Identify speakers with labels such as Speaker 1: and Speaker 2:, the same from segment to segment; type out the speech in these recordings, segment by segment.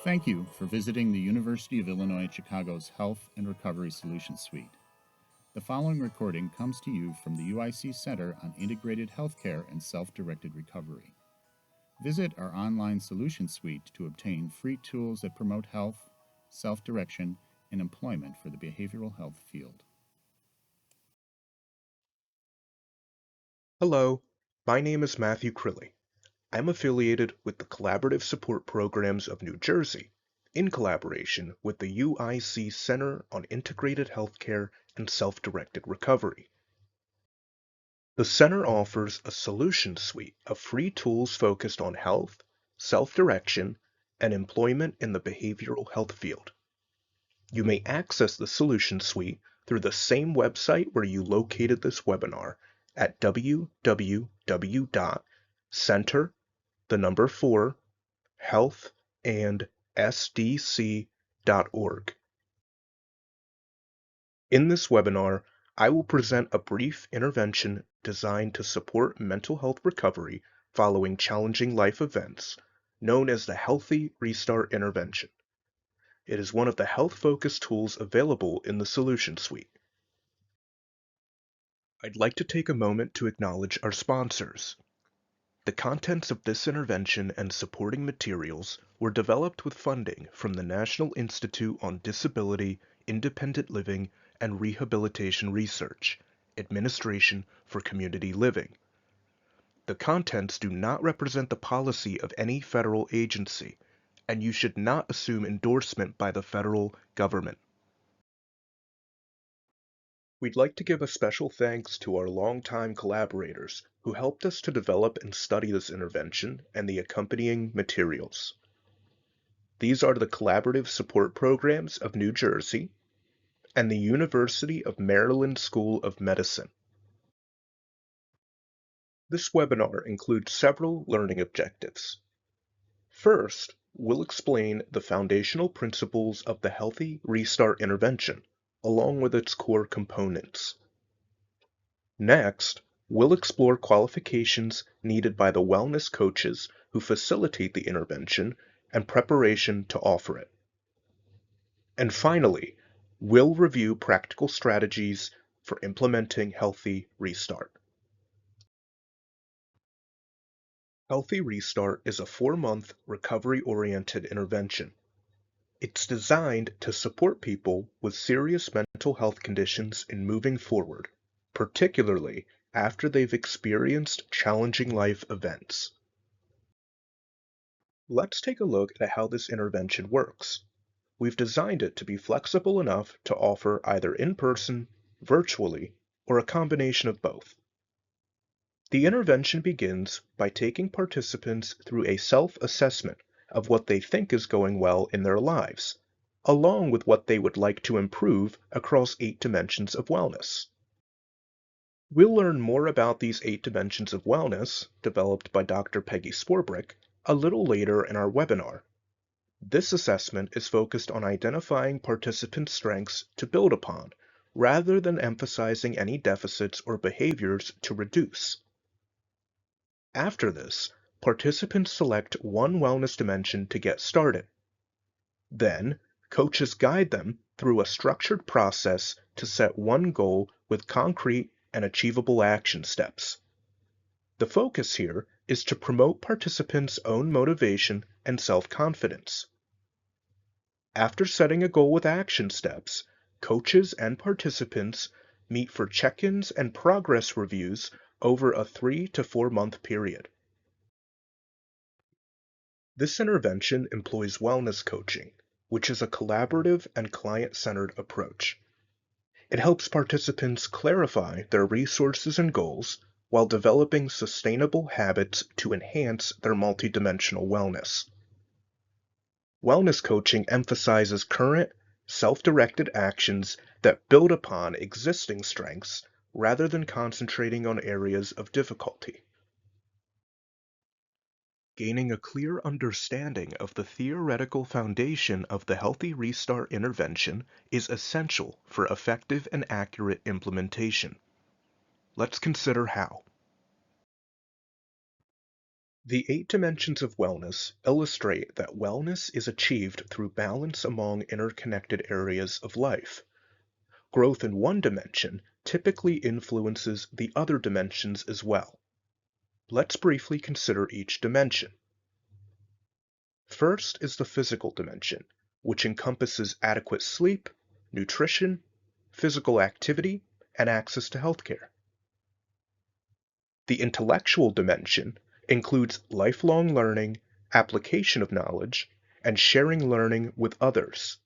Speaker 1: Thank you for visiting the University of Illinois at Chicago's Health and Recovery Solutions Suite. The following recording comes to you from the UIC Center on Integrated Healthcare and Self-Directed Recovery. Visit our online solution suite to obtain free tools that promote health, self-direction, and employment for the behavioral health field.
Speaker 2: Hello, my name is Matthew Crilly. I'm affiliated with the Collaborative Support Programs of New Jersey, in collaboration with the UIC Center on Integrated Healthcare and Self-Directed Recovery. The center offers a solution suite of free tools focused on health, self-direction, and employment in the behavioral health field. You may access the solution suite through the same website where you located this webinar at www.center4healthandsdc.org. In this webinar, I will present a brief intervention designed to support mental health recovery following challenging life events, known as the Healthy Restart Intervention. It is one of the health-focused tools available in the Solution Suite. I'd like to take a moment to acknowledge our sponsors. The contents of this intervention and supporting materials were developed with funding from the National Institute on Disability, Independent Living, and Rehabilitation Research, Administration for Community Living. The contents do not represent the policy of any federal agency, and you should not assume endorsement by the federal government. We'd like to give a special thanks to our longtime collaborators who helped us to develop and study this intervention and the accompanying materials. These are the Collaborative Support Programs of New Jersey and the University of Maryland School of Medicine. This webinar includes several learning objectives. First, we'll explain the foundational principles of the Healthy Restart Intervention, along with its core components. Next, we'll explore qualifications needed by the wellness coaches who facilitate the intervention and preparation to offer it. And finally, we'll review practical strategies for implementing Healthy Restart. Healthy Restart is a 4-month recovery-oriented intervention. It's designed to support people with serious mental health conditions in moving forward, particularly after they've experienced challenging life events. Let's take a look at how this intervention works. We've designed it to be flexible enough to offer either in person, virtually, or a combination of both. The intervention begins by taking participants through a self-assessment of what they think is going well in their lives, along with what they would like to improve across 8 dimensions of wellness. We'll learn more about these 8 dimensions of wellness, developed by Dr. Peggy Swarbrick, a little later in our webinar. This assessment is focused on identifying participants' strengths to build upon, rather than emphasizing any deficits or behaviors to reduce. After this, participants select one wellness dimension to get started. Then, coaches guide them through a structured process to set one goal with concrete and achievable action steps. The focus here is to promote participants' own motivation and self-confidence. After setting a goal with action steps, coaches and participants meet for check-ins and progress reviews over a 3 to 4 month period. This intervention employs wellness coaching, which is a collaborative and client-centered approach. It helps participants clarify their resources and goals while developing sustainable habits to enhance their multidimensional wellness. Wellness coaching emphasizes current, self-directed actions that build upon existing strengths rather than concentrating on areas of difficulty. Gaining a clear understanding of the theoretical foundation of the Healthy Restart intervention is essential for effective and accurate implementation. Let's consider how. The 8 dimensions of wellness illustrate that wellness is achieved through balance among interconnected areas of life. Growth in one dimension typically influences the other dimensions as well. Let's briefly consider each dimension. First is the physical dimension, which encompasses adequate sleep, nutrition, physical activity, and access to healthcare. The intellectual dimension includes lifelong learning, application of knowledge, and sharing learning with others.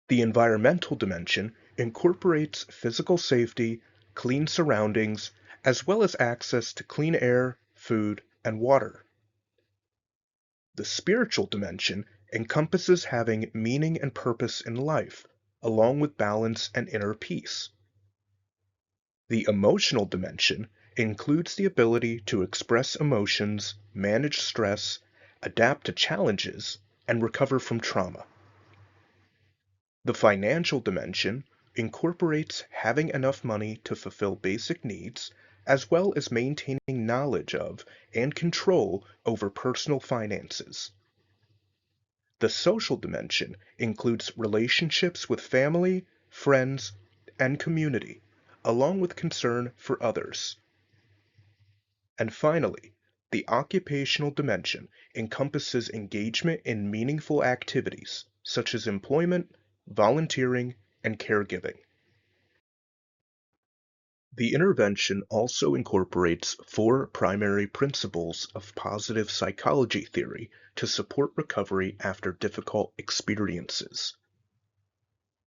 Speaker 2: The environmental dimension incorporates physical safety, clean surroundings, as well as access to clean air, food, and water. The spiritual dimension encompasses having meaning and purpose in life, along with balance and inner peace. The emotional dimension includes the ability to express emotions, manage stress, adapt to challenges, and recover from trauma. The financial dimension incorporates having enough money to fulfill basic needs, as well as maintaining knowledge of and control over personal finances. The social dimension includes relationships with family, friends, and community, along with concern for others. And finally, the occupational dimension encompasses engagement in meaningful activities such as employment, volunteering, and caregiving. The intervention also incorporates 4 primary principles of positive psychology theory to support recovery after difficult experiences.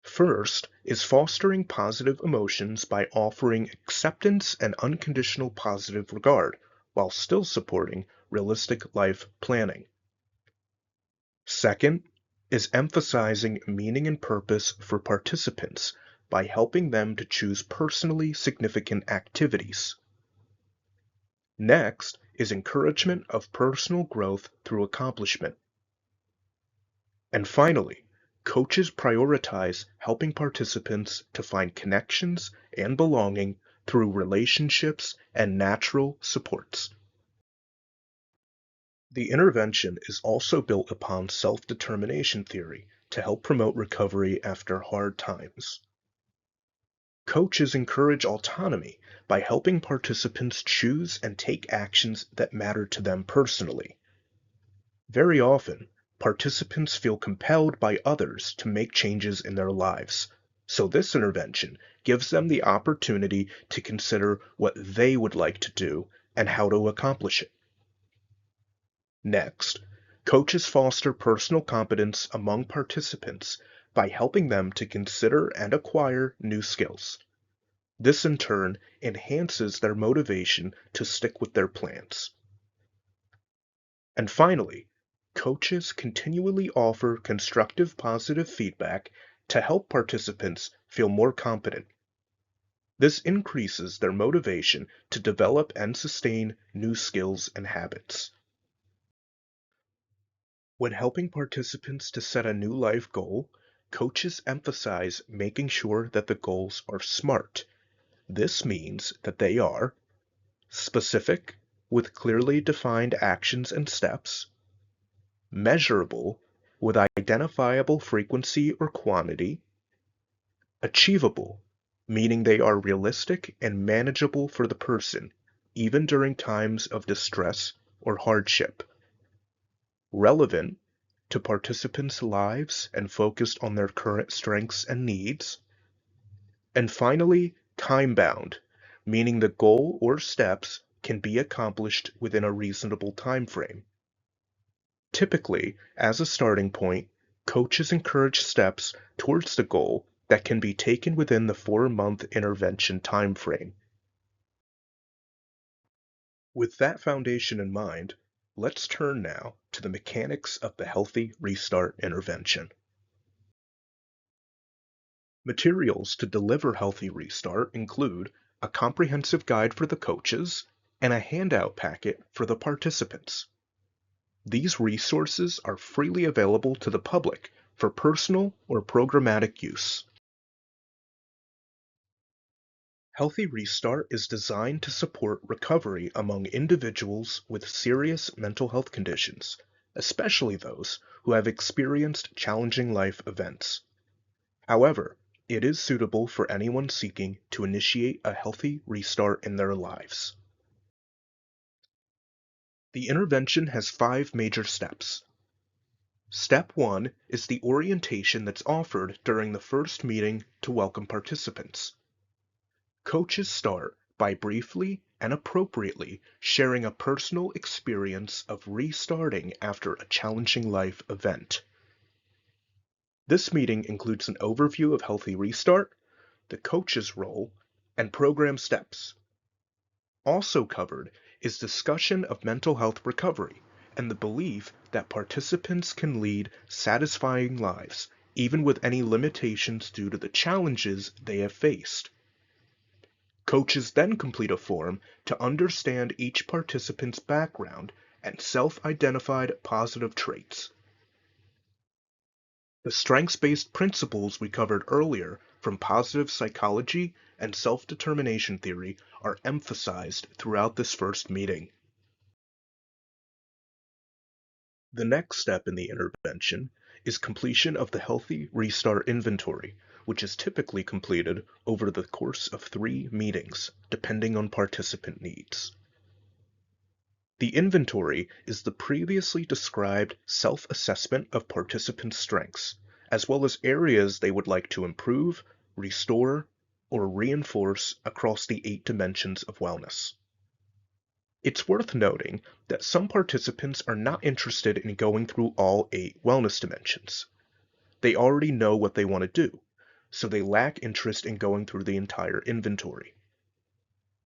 Speaker 2: First is fostering positive emotions by offering acceptance and unconditional positive regard, while still supporting realistic life planning. Second is emphasizing meaning and purpose for participants by helping them to choose personally significant activities. Next is encouragement of personal growth through accomplishment. And finally, coaches prioritize helping participants to find connections and belonging through relationships and natural supports. The intervention is also built upon self-determination theory to help promote recovery after hard times. Coaches encourage autonomy by helping participants choose and take actions that matter to them personally. Very often, participants feel compelled by others to make changes in their lives, so this intervention gives them the opportunity to consider what they would like to do and how to accomplish it. Next, coaches foster personal competence among participants by helping them to consider and acquire new skills. This in turn enhances their motivation to stick with their plans. And finally, coaches continually offer constructive positive feedback to help participants feel more competent. This increases their motivation to develop and sustain new skills and habits. When helping participants to set a new life goal, coaches emphasize making sure that the goals are SMART. This means that they are specific, with clearly defined actions and steps; measurable, with identifiable frequency or quantity; achievable, meaning they are realistic and manageable for the person, even during times of distress or hardship; relevant to participants' lives and focused on their current strengths and needs; and finally, time-bound, meaning the goal or steps can be accomplished within a reasonable time frame. Typically, as a starting point, coaches encourage steps towards the goal that can be taken within the 4-month intervention time frame. With that foundation in mind, let's turn now to the mechanics of the Healthy Restart intervention. Materials to deliver Healthy Restart include a comprehensive guide for the coaches and a handout packet for the participants. These resources are freely available to the public for personal or programmatic use. Healthy Restart is designed to support recovery among individuals with serious mental health conditions, especially those who have experienced challenging life events. However, it is suitable for anyone seeking to initiate a healthy restart in their lives. The intervention has 5 major steps. Step 1 is the orientation that's offered during the first meeting to welcome participants. Coaches start by briefly and appropriately sharing a personal experience of restarting after a challenging life event. This meeting includes an overview of Healthy Restart, the coach's role, and program steps. Also covered is discussion of mental health recovery and the belief that participants can lead satisfying lives, even with any limitations due to the challenges they have faced. Coaches then complete a form to understand each participant's background and self-identified positive traits. The strengths-based principles we covered earlier from positive psychology and self-determination theory are emphasized throughout this first meeting. The next step in the intervention is completion of the Healthy Restart Inventory, which is typically completed over the course of 3 meetings, depending on participant needs. The inventory is the previously described self-assessment of participants' strengths, as well as areas they would like to improve, restore, or reinforce across the 8 dimensions of wellness. It's worth noting that some participants are not interested in going through all 8 wellness dimensions. They already know what they want to do, so they lack interest in going through the entire inventory.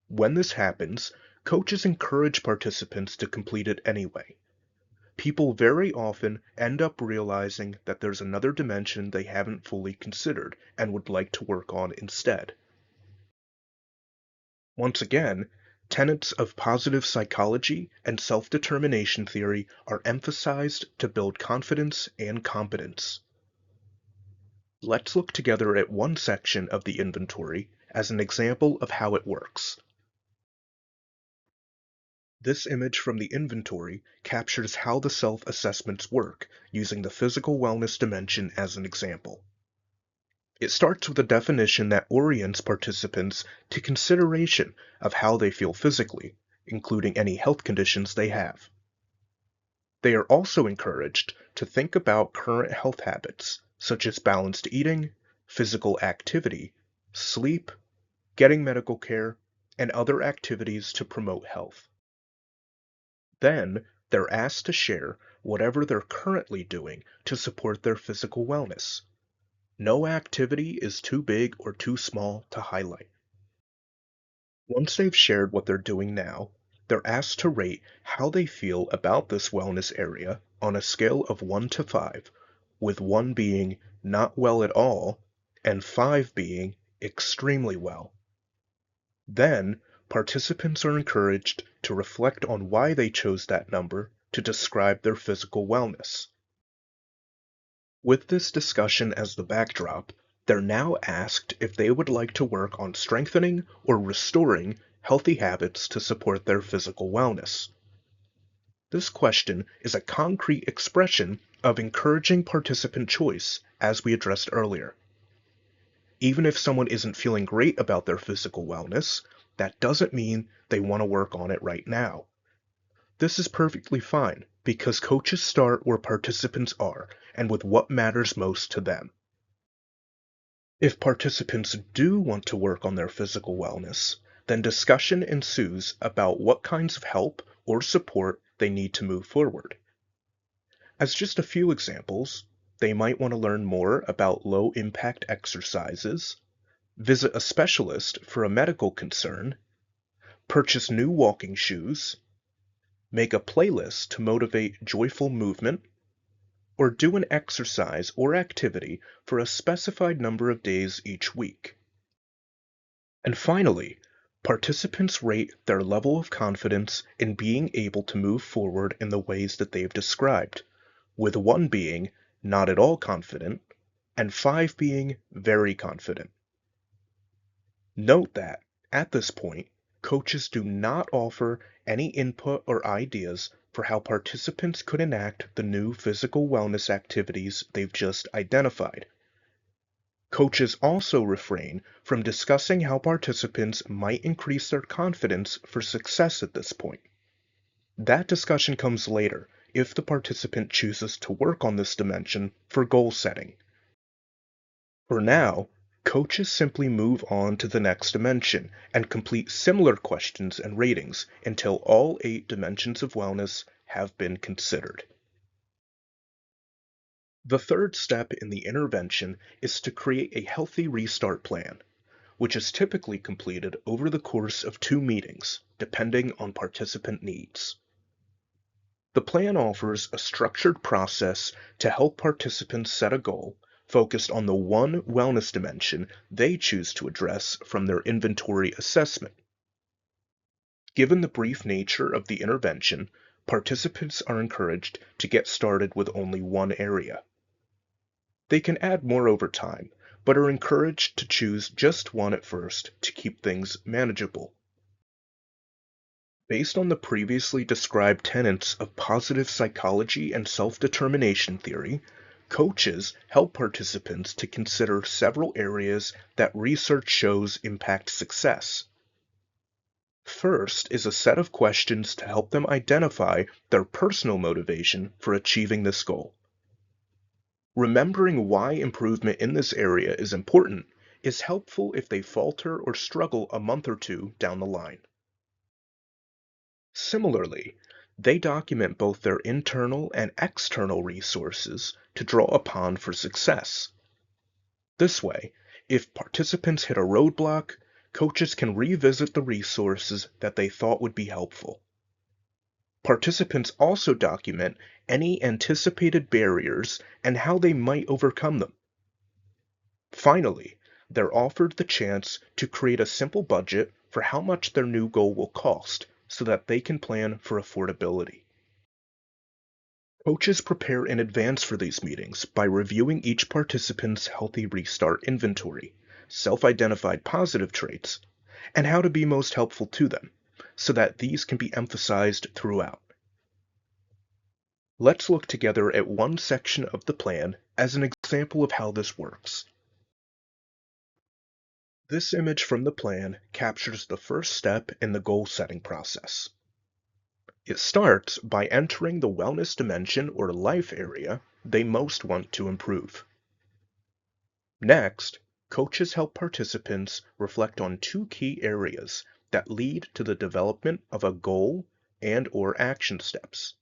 Speaker 2: When this happens, coaches encourage participants to complete it anyway. People very often end up realizing that there's another dimension they haven't fully considered and would like to work on instead. Once again, tenets of positive psychology and self-determination theory are emphasized to build confidence and competence. Let's look together at one section of the inventory as an example of how it works. This image from the inventory captures how the self-assessments work, using the physical wellness dimension as an example. It starts with a definition that orients participants to consideration of how they feel physically, including any health conditions they have. They are also encouraged to think about current health habits, such as balanced eating, physical activity, sleep, getting medical care, and other activities to promote health. Then, they're asked to share whatever they're currently doing to support their physical wellness. No activity is too big or too small to highlight. Once they've shared what they're doing now, they're asked to rate how they feel about this wellness area on a scale of 1 to 5, with 1 being not well at all and 5 being extremely well. Then, participants are encouraged to reflect on why they chose that number to describe their physical wellness. With this discussion as the backdrop, they're now asked if they would like to work on strengthening or restoring healthy habits to support their physical wellness. This question is a concrete expression of encouraging participant choice, as we addressed earlier. Even if someone isn't feeling great about their physical wellness, that doesn't mean they want to work on it right now. This is perfectly fine, because coaches start where participants are and with what matters most to them. If participants do want to work on their physical wellness, then discussion ensues about what kinds of help or support they need to move forward. As just a few examples, they might want to learn more about low-impact exercises, visit a specialist for a medical concern, purchase new walking shoes, make a playlist to motivate joyful movement, or do an exercise or activity for a specified number of days each week. And finally, participants rate their level of confidence in being able to move forward in the ways that they've described, with 1 being not at all confident and 5 being very confident. Note that, At this point, coaches do not offer any input or ideas for how participants could enact the new physical wellness activities they've just identified. Coaches also refrain from discussing how participants might increase their confidence for success at this point. That discussion comes later if the participant chooses to work on this dimension for goal setting. For now, coaches simply move on to the next dimension and complete similar questions and ratings until all 8 dimensions of wellness have been considered. The third step in the intervention is to create a healthy restart plan, which is typically completed over the course of 2 meetings, depending on participant needs. The plan offers a structured process to help participants set a goal focused on the one wellness dimension they choose to address from their inventory assessment. Given the brief nature of the intervention, participants are encouraged to get started with only one area. They can add more over time, but are encouraged to choose just one at first to keep things manageable. Based on the previously described tenets of positive psychology and self-determination theory, coaches help participants to consider several areas that research shows impact success. First is a set of questions to help them identify their personal motivation for achieving this goal. Remembering why improvement in this area is important is helpful if they falter or struggle a month or two down the line. Similarly, they document both their internal and external resources to draw upon for success. This way, if participants hit a roadblock, coaches can revisit the resources that they thought would be helpful. Participants also document any anticipated barriers and how they might overcome them. Finally, they're offered the chance to create a simple budget for how much their new goal will cost so that they can plan for affordability. Coaches prepare in advance for these meetings by reviewing each participant's healthy restart inventory, self-identified positive traits, and how to be most helpful to them, so that these can be emphasized throughout. Let's look together at one section of the plan as an example of how this works. This image from the plan captures the first step in the goal-setting process. It starts by entering the wellness dimension or life area they most want to improve. Next, coaches help participants reflect on 2 key areas that lead to the development of a goal and/or action steps.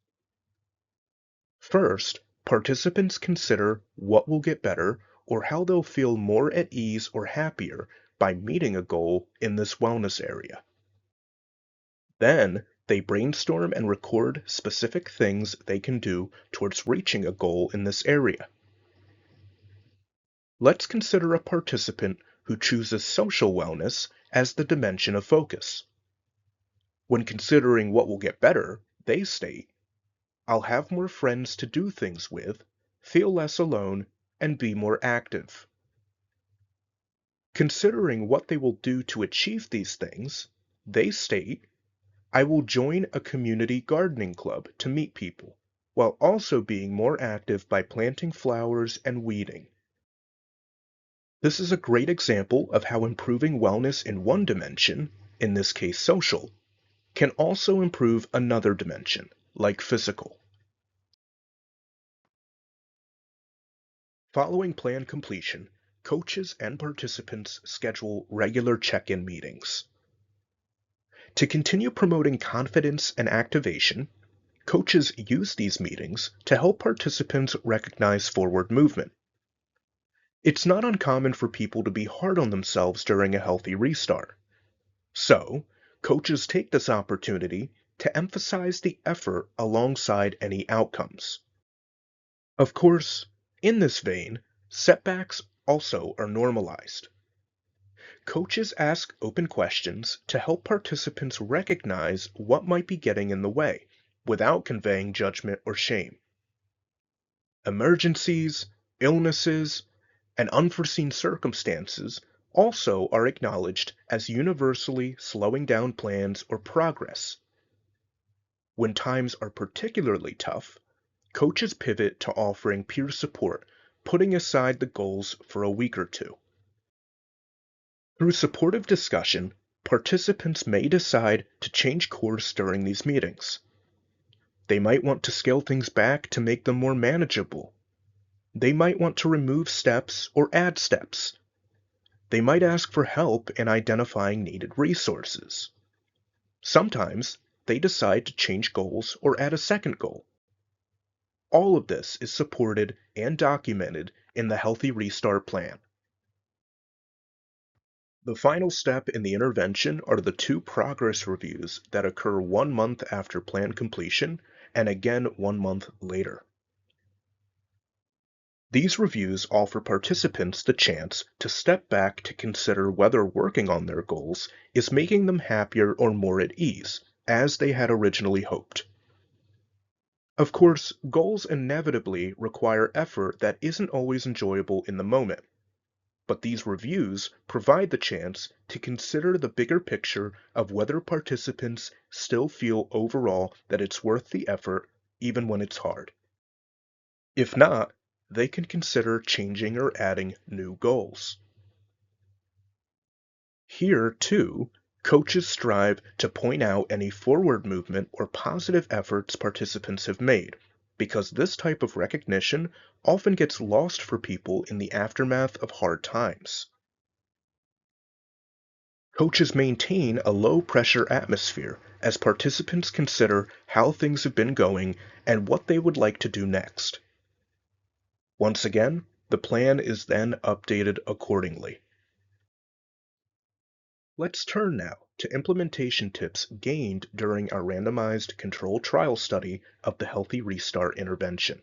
Speaker 2: First, participants consider what will get better or how they'll feel more at ease or happier by meeting a goal in this wellness area. Then, they brainstorm and record specific things they can do towards reaching a goal in this area. Let's consider a participant who chooses social wellness as the dimension of focus. When considering what will get better, they state, "I'll have more friends to do things with, feel less alone, and be more active." Considering what they will do to achieve these things, they state, "I will join a community gardening club to meet people, while also being more active by planting flowers and weeding." This is a great example of how improving wellness in one dimension, in this case social, can also improve another dimension, like physical. Following plan completion, coaches and participants schedule regular check-in meetings. To continue promoting confidence and activation, coaches use these meetings to help participants recognize forward movement. It's not uncommon for people to be hard on themselves during a healthy restart. So, coaches take this opportunity to emphasize the effort alongside any outcomes. Of course, in this vein, setbacks also are normalized. Coaches ask open questions to help participants recognize what might be getting in the way without conveying judgment or shame. Emergencies, illnesses, and unforeseen circumstances also are acknowledged as universally slowing down plans or progress. When times are particularly tough, coaches pivot to offering peer support, putting aside the goals for a week or two. Through supportive discussion, participants may decide to change course during these meetings. They might want to scale things back to make them more manageable. They might want to remove steps or add steps. They might ask for help in identifying needed resources. Sometimes they decide to change goals or add a second goal. All of this is supported and documented in the Healthy Restart Plan. The final step in the intervention are the 2 progress reviews that occur 1 month after plan completion and again 1 month later. These reviews offer participants the chance to step back to consider whether working on their goals is making them happier or more at ease, as they had originally hoped. Of course, goals inevitably require effort that isn't always enjoyable in the moment. But these reviews provide the chance to consider the bigger picture of whether participants still feel overall that it's worth the effort, even when it's hard. If not, they can consider changing or adding new goals. Here, too, coaches strive to point out any forward movement or positive efforts participants have made, because this type of recognition often gets lost for people in the aftermath of hard times. Coaches maintain a low-pressure atmosphere as participants consider how things have been going and what they would like to do next. Once again, the plan is then updated accordingly. Let's turn now to implementation tips gained during our randomized controlled trial study of the Healthy Restart intervention.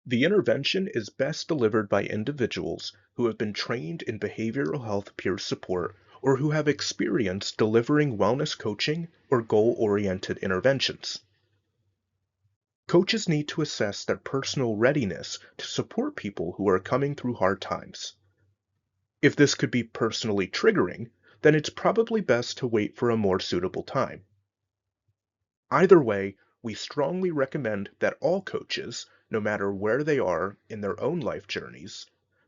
Speaker 2: The intervention is best delivered by individuals who have been trained in behavioral health peer support or who have experience delivering wellness coaching or goal-oriented interventions. Coaches need to assess their personal readiness to support people who are coming through hard times. If this could be personally triggering, then it's probably best to wait for a more suitable time. Either way, we strongly recommend that all coaches, no matter where they are in their own life journeys,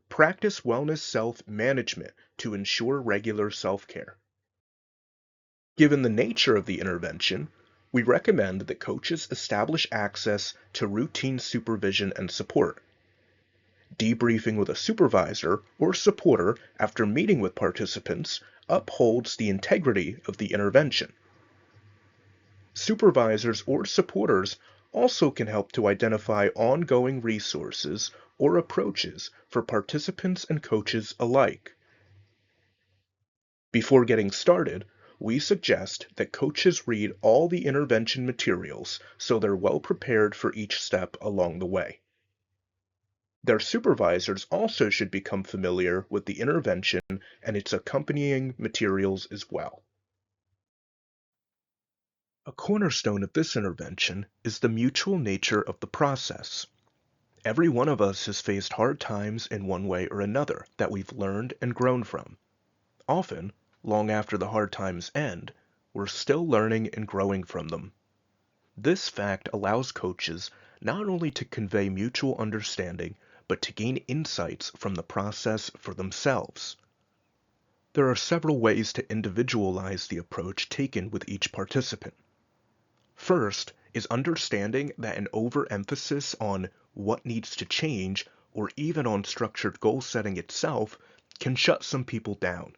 Speaker 2: practice wellness self-management to ensure regular self-care. Given the nature of the intervention, we recommend that coaches establish access to routine supervision and support. Debriefing with a supervisor or supporter after meeting with participants upholds the integrity of the intervention. Supervisors or supporters also can help to identify ongoing resources or approaches for participants and coaches alike. Before getting started, we suggest that coaches read all the intervention materials so they're well prepared for each step along the way. Their supervisors also should become familiar with the intervention and its accompanying materials as well. A cornerstone of this intervention is the mutual nature of the process. Every one of us has faced hard times in one way or another that we've learned and grown from. Often, long after the hard times end, we're still learning and growing from them. This fact allows coaches not only to convey mutual understanding, but to gain insights from the process for themselves. There are several ways to individualize the approach taken with each participant. First is understanding that an overemphasis on what needs to change or even on structured goal setting itself can shut some people down.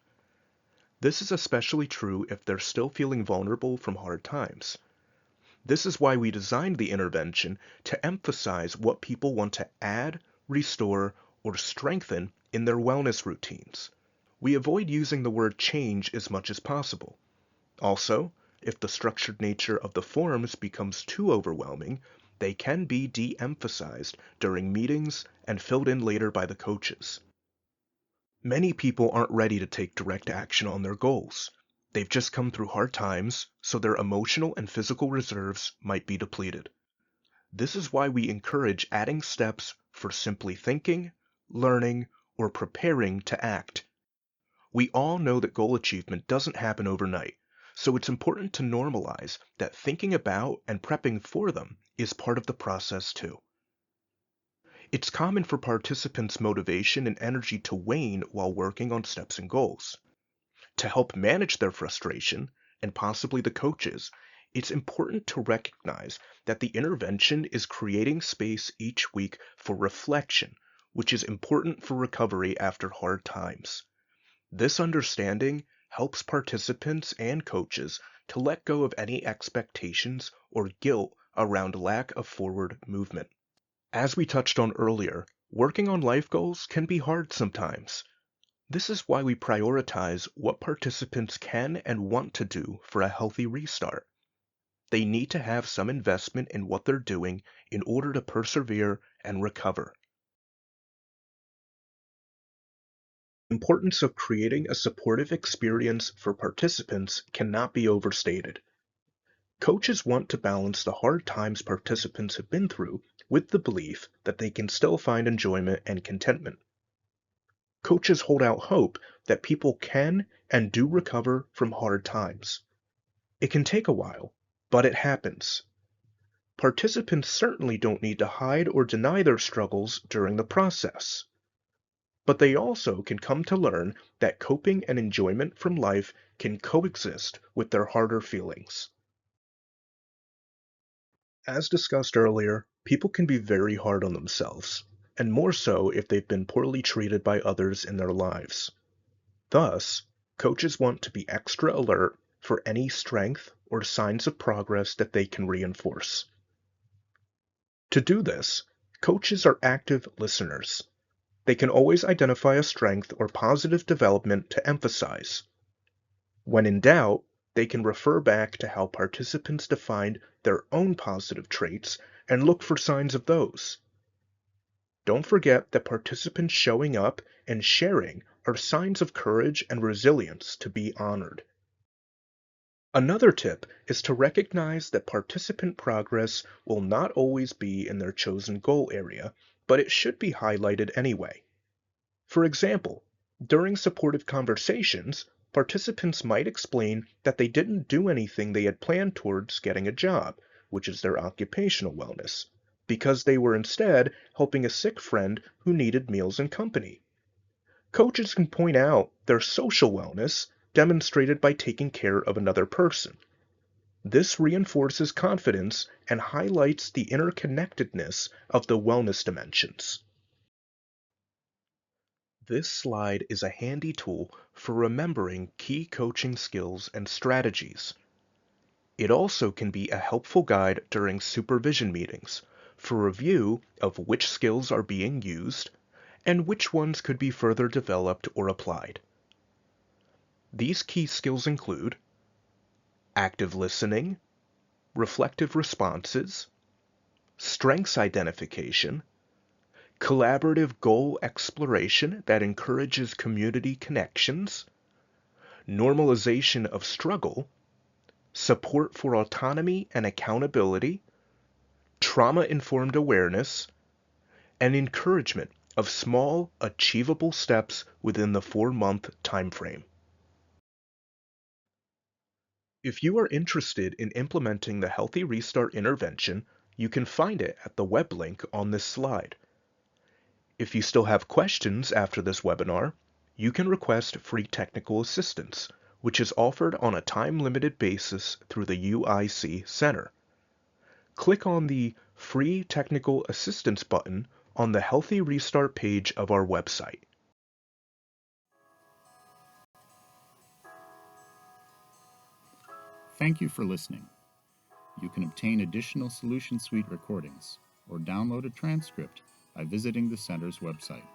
Speaker 2: This is especially true if they're still feeling vulnerable from hard times. This is why we designed the intervention to emphasize what people want to add, restore, or strengthen in their wellness routines. We avoid using the word change as much as possible. Also, if the structured nature of the forms becomes too overwhelming, they can be de-emphasized during meetings and filled in later by the coaches. Many people aren't ready to take direct action on their goals. They've just come through hard times, so their emotional and physical reserves might be depleted. This is why we encourage adding steps for simply thinking, learning, or preparing to act. We all know that goal achievement doesn't happen overnight, so it's important to normalize that thinking about and prepping for them is part of the process too. It's common for participants' motivation and energy to wane while working on steps and goals. To help manage their frustration, and possibly the coaches, it's important to recognize that the intervention is creating space each week for reflection, which is important for recovery after hard times. This understanding helps participants and coaches to let go of any expectations or guilt around lack of forward movement. As we touched on earlier, working on life goals can be hard sometimes. This is why we prioritize what participants can and want to do for a healthy restart. They need to have some investment in what they're doing in order to persevere and recover. The importance of creating a supportive experience for participants cannot be overstated. Coaches want to balance the hard times participants have been through with the belief that they can still find enjoyment and contentment. Coaches hold out hope that people can and do recover from hard times. It can take a while, but it happens. Participants certainly don't need to hide or deny their struggles during the process. But they also can come to learn that coping and enjoyment from life can coexist with their harder feelings. As discussed earlier, people can be very hard on themselves, and more so if they've been poorly treated by others in their lives. Thus, coaches want to be extra alert for any strength or signs of progress that they can reinforce. To do this, coaches are active listeners. They can always identify a strength or positive development to emphasize. When in doubt, they can refer back to how participants defined their own positive traits and look for signs of those. Don't forget that participants showing up and sharing are signs of courage and resilience to be honored. Another tip is to recognize that participant progress will not always be in their chosen goal area, but it should be highlighted anyway. For example, during supportive conversations, participants might explain that they didn't do anything they had planned towards getting a job, which is their occupational wellness, because they were instead helping a sick friend who needed meals and company. Coaches can point out their social wellness demonstrated by taking care of another person. This reinforces confidence and highlights the interconnectedness of the wellness dimensions. This slide is a handy tool for remembering key coaching skills and strategies. It also can be a helpful guide during supervision meetings for review of which skills are being used and which ones could be further developed or applied. These key skills include active listening, reflective responses, strengths identification, collaborative goal exploration that encourages community connections, normalization of struggle, support for autonomy and accountability, trauma-informed awareness, and encouragement of small, achievable steps within the 4-month timeframe. If you are interested in implementing the Healthy Restart intervention, you can find it at the web link on this slide. If you still have questions after this webinar, you can request free technical assistance, which is offered on a time-limited basis through the UIC Center. Click on the Free Technical Assistance button on the Healthy Restart page of our website.
Speaker 1: Thank you for listening. You can obtain additional Solution Suite recordings or download a transcript by visiting the Center's website.